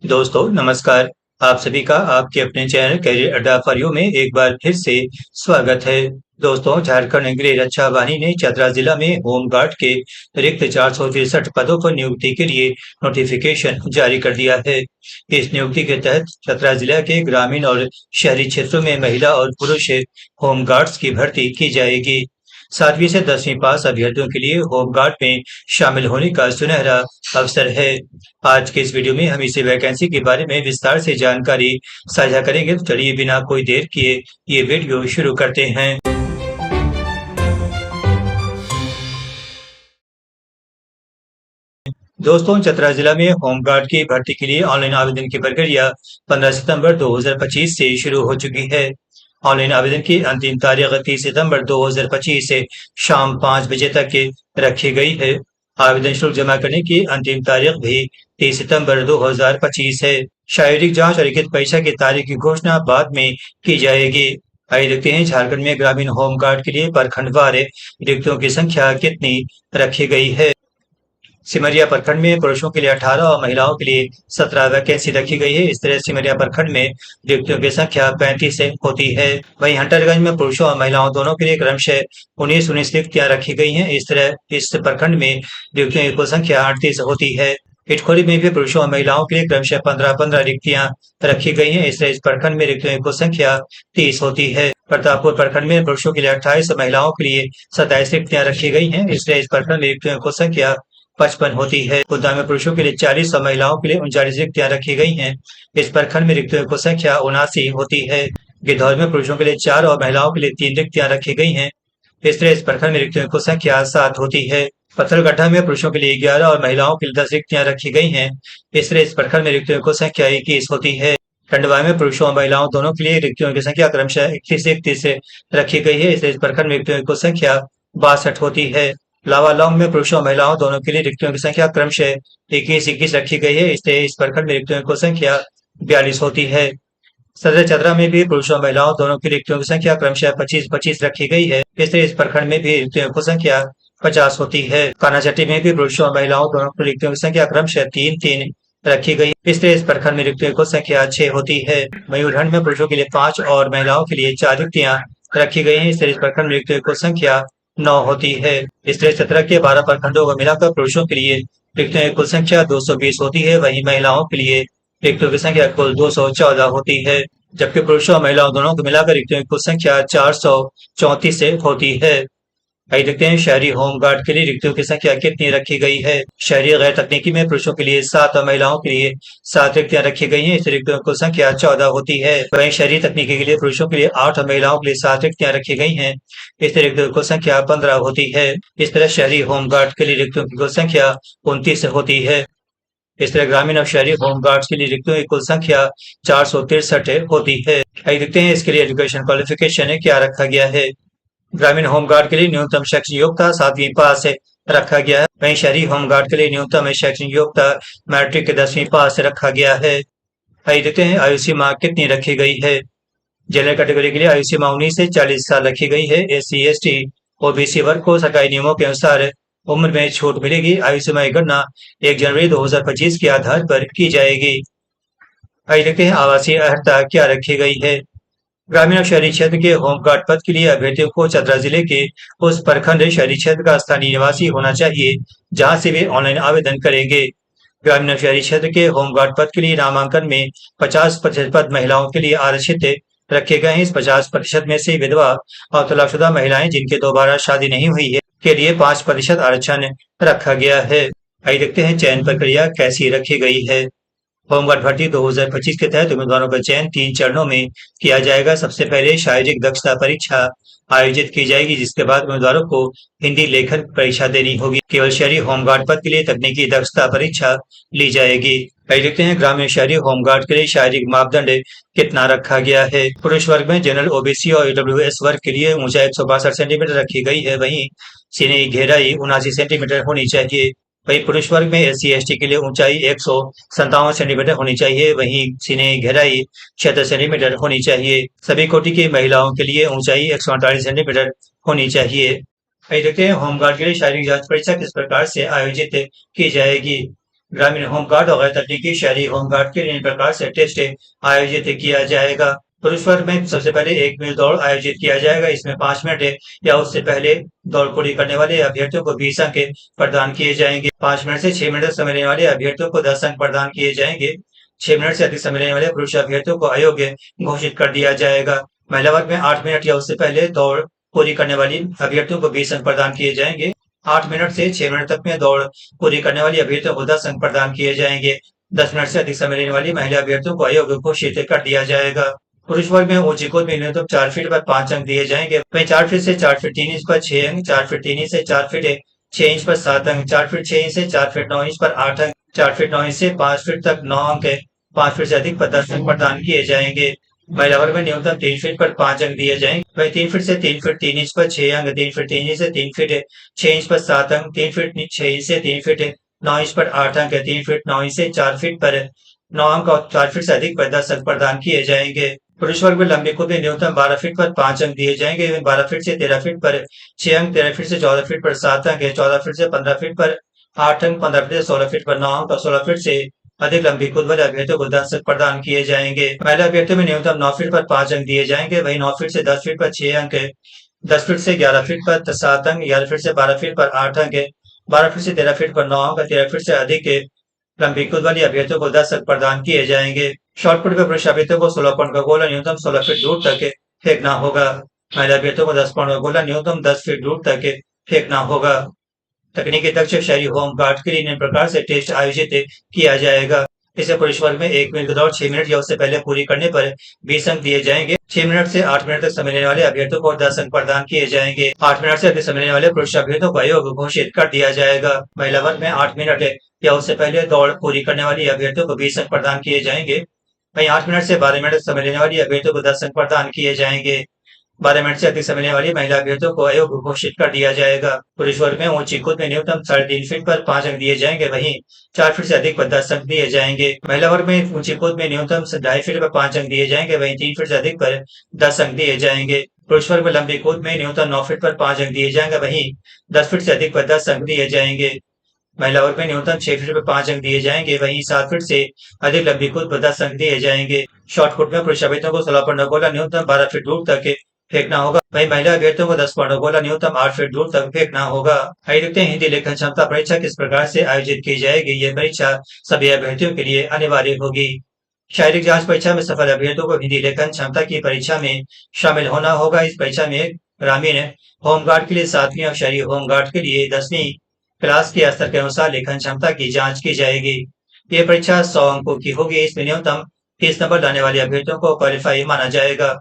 दोस्तों नमस्कार। आप सभी का आपके अपने चैनल करियर अड्डा फॉर यू में एक बार फिर से स्वागत है। दोस्तों, झारखंड गृह रक्षा वाहिनी ने चतरा जिला में होमगार्ड के रिक्त 463 पदों पर नियुक्ति के लिए नोटिफिकेशन जारी कर दिया है। इस नियुक्ति के तहत चतरा जिला के ग्रामीण और शहरी क्षेत्रों में महिला और पुरुष होमगार्ड्स की भर्ती की जाएगी। 7वीं से 10वीं पास अभ्यर्थियों के लिए होमगार्ड में शामिल होने का सुनहरा अवसर है। आज के इस वीडियो में हम इसी वैकेंसी के बारे में विस्तार से जानकारी साझा करेंगे। तो चलिए बिना कोई देर किए ये वीडियो शुरू करते हैं। दोस्तों, चतरा जिला में होमगार्ड की भर्ती के लिए ऑनलाइन आवेदन की प्रक्रिया 15 सितंबर 2025 से शुरू हो चुकी है। ऑनलाइन आवेदन की अंतिम तारीख 30 सितंबर 2025 से शाम 5 बजे तक रखी गई है। आवेदन शुल्क जमा करने की अंतिम तारीख भी 30 सितंबर 2025 है। शारीरिक जांच और लिखित परीक्षा की तारीख की घोषणा बाद में की जाएगी। आइए देखते हैं झारखंड में ग्रामीण होमगार्ड के लिए प्रखंडवार रिक्तियों की संख्या कितनी रखी गई है। सिमरिया प्रखंड में पुरुषों के लिए 18 और महिलाओं के लिए 17 वैकेंसी रखी गई है। इस तरह सिमरिया प्रखंड में रिक्तियों की संख्या 35 होती है। वहीं हंटरगंज में पुरुषों और महिलाओं दोनों के लिए क्रमशः 19 रिक्तियां रखी गई हैं। इस तरह इस प्रखंड में रिक्तियों की कुल संख्या 38 होती है। इटखोरी में भी पुरुषों और महिलाओं के लिए क्रमशः 15-15 रिक्तियां रखी गई हैं। इस तरह इस प्रखंड में रिक्तियों की कुल संख्या 30 होती है। प्रतापपुर प्रखंड में पुरुषों के लिए 28 और महिलाओं के लिए 27 रिक्तियां रखी गई हैं। इस तरह इस प्रखंड में रिक्तियों की कुल संख्या 55 होती है। खुर्दा में पुरुषों के लिए 40 और महिलाओं के लिए 39 रिक्तियां रखी गई हैं। इस प्रखंड में रिक्तियों की कुल संख्या 79 होती है। गिद्धौर में पुरुषों के लिए 4 और महिलाओं के लिए 3 रिक्तियां रखी गई हैं। इस तरह इस प्रखंड में रिक्तियों की कुल संख्या 7 होती है। पत्थलगड्ढा में पुरुषों के लिए 11 और महिलाओं के लिए 10 रिक्तियां रखी गई हैं। इस तरह इस प्रखंड में रिक्तियों की कुल संख्या 21 होती है। टंडवा में पुरुषों और महिलाओं दोनों के लिए रिक्तियों की संख्या क्रमशः 21 से 31 रखी गई है। इसलिए इस प्रखंड में रिक्तियों की कुल संख्या 62 होती है। लावालौंग में पुरुषों और महिलाओं दोनों के लिए रिक्तियों की संख्या क्रमशः 21-21 रखी गई है। इसलिए इस प्रखंड में रिक्तियों की कुल संख्या 42 होती है। सदर चतरा में भी पुरुषों और महिलाओं दोनों की रिक्तियों की संख्या क्रमशः 25-25 रखी गई है। इसलिए इस प्रखंड में भी रिक्तियों की कुल संख्या 50 होती है। कानाचट्टी में भी पुरुषों और महिलाओं दोनों की रिक्तियों की संख्या क्रमशः 3-3 रखी गई। इसलिए इस प्रखंड में रिक्तियों की कुल संख्या 6 होती है। मयूरहंड में पुरुषों के लिए 5 और महिलाओं के लिए 4 रिक्तियां रखी गई हैं। इसलिए इस प्रखंड में रिक्तियों की कुल संख्या 9 होती है। इस तरह चतरा के 12 प्रखंडों को मिलाकर पुरुषों के लिए रिक्तियों की कुल संख्या 220 होती है। वहीं महिलाओं के लिए रिक्तियों की संख्या कुल 214 होती है। जबकि पुरुषों और महिलाओं दोनों को मिलाकर रिक्तियों की कुल संख्या 434 होती है। आइए देखते हैं शहरी होमगार्ड के लिए रिक्तियों की संख्या कितनी रखी गई है। शहरी गैर तकनीकी में पुरुषों के लिए 7 और महिलाओं के लिए 7 रिक्तियां रखी गई हैं। इस रिक्तियों की कुल संख्या 14 होती है। वहीं शहरी तकनीकी के लिए पुरुषों के लिए 8 और महिलाओं के लिए 7 रिक्तियां रखी गई हैं। इस रिक्तियों की कुल संख्या 15 होती है। इस तरह शहरी होमगार्ड के लिए रिक्तियों की कुल संख्या 29 होती है। इस तरह ग्रामीण और शहरी होमगार्ड्स के लिए रिक्तियों की कुल संख्या 463 होती है। आइए देखते हैं इसके लिए एजुकेशन क्वालिफिकेशन क्या रखा गया है। ग्रामीण होमगार्ड के लिए न्यूनतम शैक्षणिक योग्यता 7वीं पास से रखा गया है। वहीं शहरी होमगार्ड के लिए न्यूनतम शैक्षणिक योग्यता मैट्रिक के 10वीं पास से रखा गया है। आइए देखते हैं आयु सीमा कितनी रखी गई है। जनरल कैटेगरी के लिए आयु सीमा 19 से 40 साल रखी गई है। SC ST OBC वर्ग को सरकारी नियमों के अनुसार उम्र में छूट मिलेगी। आयु सीमा की गणना 1 जनवरी 2025 के आधार पर की जाएगी। आइए देखते हैं आवासीय अर्हता क्या रखी गई है। ग्रामीण और शहरी क्षेत्र के होमगार्ड पद के लिए अभ्यर्थियों को चतरा जिले के उस प्रखंड शहरी क्षेत्र का स्थानीय निवासी होना चाहिए जहां से वे ऑनलाइन आवेदन करेंगे। ग्रामीण और शहरी क्षेत्र के होमगार्ड पद के लिए नामांकन में 50% पद महिलाओं के लिए आरक्षित रखे गए हैं। इस 50% में से विधवा और तलाकशुदा महिलाएं जिनके दोबारा शादी नहीं हुई है के लिए 5% आरक्षण रखा गया है। आइए देखते हैं चयन प्रक्रिया कैसी रखी गई है। होमगार्ड भर्ती 2025 के तहत उम्मीदवारों का चयन 3 चरणों में किया जाएगा। सबसे पहले शारीरिक दक्षता परीक्षा आयोजित की जाएगी, जिसके बाद उम्मीदवारों को हिंदी लेखन परीक्षा देनी होगी। केवल शहरी होमगार्ड पद के लिए तकनीकी दक्षता परीक्षा ली जाएगी। आइए देखते हैं ग्रामीण शहरी होमगार्ड के लिए शारीरिक मापदंड कितना रखा गया है। पुरुष वर्ग में जनरल OBC और EWS वर्ग के लिए ऊंचाई 162 सेंटीमीटर रखी गई है। वहीं सीने की गहराई 79 सेंटीमीटर होनी चाहिए। वहीं पुरुष वर्ग में SC ST के लिए ऊंचाई 157 सेंटीमीटर होनी चाहिए। वहीं सीने की गहराई 76 सेंटीमीटर होनी चाहिए। सभी कोटि की महिलाओं के लिए ऊंचाई 148 सेंटीमीटर होनी चाहिए। आइए देखते हैं होमगार्ड के लिए शारीरिक जांच परीक्षा किस प्रकार से आयोजित की जाएगी। ग्रामीण होमगार्ड और गैर तकनीकी शहरी होमगार्ड के इन प्रकार से टेस्ट आयोजित किया जाएगा। पुरुष वर्ग में सबसे पहले 1 मील दौड़ आयोजित किया जाएगा। इसमें 5 मिनट या उससे पहले दौड़ पूरी करने वाले अभ्यर्थियों को 20 अंक प्रदान किए जाएंगे। 5 मिनट से 6 मिनट तक समय लेने वाले अभ्यर्थियों को 10 अंक प्रदान किए जाएंगे। 6 मिनट से अधिक समय लेने वाले पुरुष अभ्यर्थियों को अयोग्य घोषित कर दिया जाएगा। महिला वर्ग में 8 मिनट या उससे पहले दौड़ पूरी करने वाली अभ्यर्थियों को 20 अंक प्रदान किए जाएंगे। 8 मिनट से 6 मिनट तक में दौड़ पूरी करने वाली अभ्यर्थियों को 10 अंक प्रदान किए जाएंगे। 10 मिनट से अधिक समय लेने वाली महिला अभ्यर्थियों को अयोग्य घोषित कर दिया जाएगा। पुरुष वर्ग में ऊंची कूद में न्यूनतम 4 फीट पर 5 अंक दिए जाएंगे। वहीं 4 फीट से 4 फीट 3 इंच पर 6 अंक, 4 फीट 3 इंच से 4 फीट 6 इंच पर 7 अंक, 4 फीट 6 इंच से 4 फीट 9 इंच पर 8 अंक, 4 फीट 9 इंच से 5 फीट तक 9 अंक, 5 फीट से अधिक पर 10 अंक प्रदान किए जाएंगे। महिला वर्ग में न्यूनतम 3 फीट पर 5 अंक दिए जाएंगे। वहीं 3 फीट से 3 फीट 3 इंच पर 6 अंक, 3 फीट 3 इंच से 3 फीट 6 इंच पर 7 अंक, 3 फीट 6 इंच से 3 फीट 9 इंच पर 8 अंक, 3 फीट 9 इंच से 4 फीट पर 9 अंक और 4 फीट से अधिक पर 10 अंक प्रदान किए जाएंगे। पुरुष वर्ग में लंबी कूद में न्यूनतम 12 फीट पर 5 अंक दिए जाएंगे। 12 फीट से 13 फीट पर 6 अंक, 13 फीट से 14 फीट पर 7 अंक, 14 फीट से 15 फीट पर 8 अंक, 15 फीट से 16 फीट पर 9 अंक और 16 फीट से अधिक लंबी कूद वाले अभ्यर्थियों को 10 अंक प्रदान किए जाएंगे। महिला अभ्यर्थियों में न्यूनतम 9 फीट पर 5 अंक दिए जाएंगे। वहीं 9 फीट से 10 फीट पर 6 अंक, 10 फीट से 11 फीट पर 7 अंक, 11 फीट से 12 फीट पर 8 अंक, 12 फीट से 13 फीट पर 9 अंक, 13 फीट से अधिक लंबी कूद वाली अभ्यर्थियों को 10 अंक प्रदान किए जाएंगे। शॉर्ट पुट में पुरुष अभ्यर्थियों को 16 पॉइंट का गोला न्यूनतम 16 फीट दूर तक फेंकना होगा। महिला अभ्यर्थियों को 10 पॉइंट का गोला न्यूनतम 10 फीट दूर तक फेंकना होगा। तकनीकी दक्ष शहरी होम गार्ड के लिए इन प्रकार से टेस्ट आयोजित किया जाएगा। इसे पुरुष वर्ग में 1 मील की दौड़ 6 मिनट या उससे पहले पूरी करने पर 20 अंक दिए जाएंगे। 6 मिनट से 8 मिनट तक समय लेने वाले अभ्यर्थियों को 10 अंक प्रदान किए जाएंगे। 8 मिनट से अधिक समय लेने वाले पुरुष अभ्यर्थियों को अयोग्य घोषित कर दिया जाएगा। महिला वर्ग में 8 मिनट या उससे पहले दौड़ पूरी करने वाली अभ्यर्थियों को 20 अंक प्रदान किए जाएंगे। वहीं 8 मिनट से 12 मिनट समय लेने वाली अभ्यर्थियों को 10 अंक प्रदान किए जाएंगे। 12 मिनट से अधिक समय लेने वाली महिला अभ्यर्थियों को अयोग्य घोषित कर दिया जाएगा। पुरुष वर्ग में ऊंची कूद में न्यूनतम 3.5 फीट पर 5 अंक दिए जाएंगे। वहीं 4 फीट से अधिक पर 10 अंक दिए जाएंगे। महिला वर्ग में ऊंची कूद में न्यूनतम 2.5 फीट पर 5 अंक दिए जाएंगे। वहीं 3 फीट से अधिक पर 10 अंक दिए जाएंगे। पुरुष वर्ग में लंबी कूद में न्यूनतम 9 फीट पर 5 अंक दिए जाएंगे। वहीं 10 फीट से अधिक पर 10 अंक दिए जाएंगे। महिला वर्ग में न्यूनतम 6 फीट पर 5 अंक दिए जाएंगे। वहीं 7 फीट से अधिक लंबी कूद पर 10 अंक दिए जाएंगे। शॉर्ट पुट में पुरुष अभ्यर्थियों को 16 पॉइंट का गोला न्यूनतम 12 फीट दूर तक फेंकना होगा। वहीं महिला अभ्यर्थियों को 10 पॉइंट का गोला न्यूनतम 8 फीट दूर तक फेंकना होगा। आइए देखते हैं हिंदी लेखन क्षमता परीक्षा किस प्रकार से आयोजित की जाएगी। ये परीक्षा सभी अभ्यर्थियों के लिए अनिवार्य होगी। शारीरिक जांच परीक्षा में सफल अभ्यर्थियों को हिंदी लेखन क्षमता की परीक्षा में शामिल होना होगा। इस परीक्षा में ग्रामीण होमगार्ड के लिए 7वीं और शहरी होमगार्ड के लिए 10वीं क्लास के स्तर के अनुसार लेखन क्षमता की जांच की जाएगी। ये परीक्षा 100 अंकों की होगी। इसमें न्यूनतम 30 नंबर लाने वाले अभ्यर्थियों को क्वालिफाई माना जाएगा।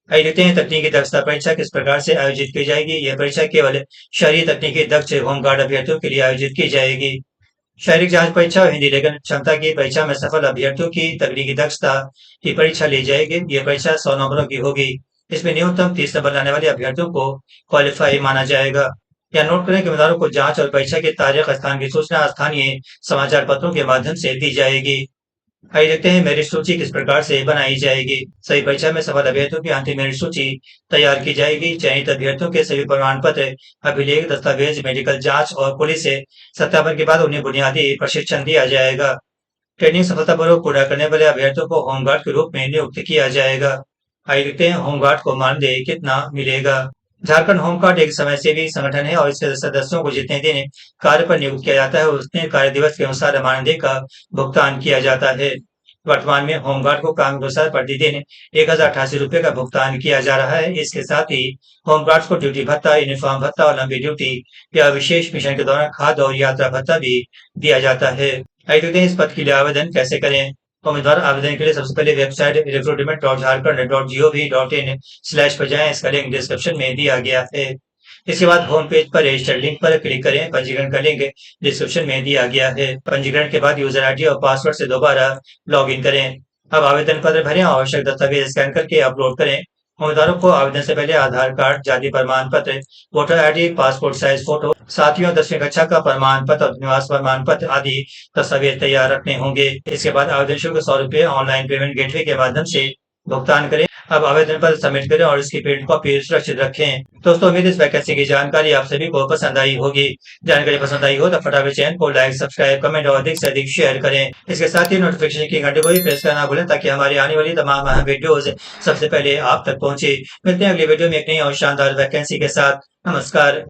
आइए देखते हैं तकनीकी दक्षता परीक्षा किस प्रकार से आयोजित की जाएगी। यह परीक्षा केवल शहरी तकनीकी दक्ष होमगार्ड अभ्यर्थियों के लिए आयोजित की जाएगी। शारीरिक जांच परीक्षा और हिंदी लेखन क्षमता की परीक्षा में सफल अभ्यर्थियों की तकनीकी दक्षता की परीक्षा ली जाएगी। यह परीक्षा 100 नंबरों की होगी। इसमें न्यूनतम 30 नंबर लाने वाले अभ्यर्थियों को क्वालिफाई माना जाएगा। या नोट करें कि उम्मीदवारों को जांच और परीक्षा की तारीख स्थान की सूचना स्थानीय समाचार पत्रों के माध्यम से दी जाएगी। आइए देखते हैं मेरिट सूची किस प्रकार से बनाई जाएगी। सही परीक्षा में सफल अभ्यर्थियों की अंतिम मेरिट सूची तैयार की जाएगी। चयनित अभ्यर्थियों के सभी प्रमाण पत्र, अभिलेख, दस्तावेज, मेडिकल जांच और पुलिस से सत्यापन के बाद उन्हें बुनियादी प्रशिक्षण दिया जाएगा। ट्रेनिंग सफलतापूर्वक पूरा करने वाले अभ्यर्थियों को होमगार्ड के रूप में नियुक्त किया जाएगा। आइए देखते हैं होमगार्ड को मानदेय कितना मिलेगा। झारखंड होमगार्ड एक समाजसेवी संगठन है और इसके सदस्यों को जितने दिन कार्य पर नियुक्त किया जाता है उतने कार्य दिवस के अनुसार मानदेय का भुगतान किया जाता है। वर्तमान में होमगार्ड को काम के अनुसार प्रतिदिन 1088 रुपए का भुगतान किया जा रहा है। इसके साथ ही होमगार्ड को ड्यूटी भत्ता, यूनिफॉर्म भत्ता और लंबी ड्यूटी या विशेष मिशन के दौरान खाद्य और यात्रा भत्ता भी दिया जाता है। आइए देखते हैं इस पद के लिए आवेदन कैसे करें। उम्मीदवार आवेदन के लिए सबसे पहले वेबसाइट recruitment.jharkhand.in/ पर जाएं। इसका लिंक डिस्क्रिप्शन में दिया गया है। इसके बाद होम पेज पर रजिस्टर लिंक पर क्लिक करें। पंजीकरण का लिंक डिस्क्रिप्शन में दिया गया है। पंजीकरण के बाद यूजर आईडी और पासवर्ड से दोबारा लॉग इन करें। अब आवेदन पत्र भरें और आवश्यक दस्तावेज स्कैन करके अपलोड करें। उम्मीदवारों को आवेदन से पहले आधार कार्ड, जाति प्रमाण पत्र, voter ID, passport size photo, साथियों 10वीं कक्षा का प्रमाण पत्र और निवास प्रमाण पत्र आदि दस्तावेज तैयार रखने होंगे। इसके बाद आवेदन शुल्क 100 रुपए ऑनलाइन पेमेंट गेटवे के माध्यम से भुगतान करें। अब आवेदन पत्र सबमिट करें और उसकी प्रिंट कॉपी सुरक्षित रखें। दोस्तों, उम्मीद है इस वैकेंसी की जानकारी आप सभी को पसंद आई होगी। जानकारी पसंद आई हो तो फटाफट चैनल को लाइक, सब्सक्राइब, कमेंट और अधिक से अधिक शेयर करें। इसके साथ ही नोटिफिकेशन की घंटे को भी प्रेस करना ना भूलें ताकि हमारी आने वाली तमाम अहम वीडियोस सबसे पहले आप तक पहुंचे। मिलते हैं अगली वीडियो में एक नई और शानदार वैकेंसी के साथ। नमस्कार।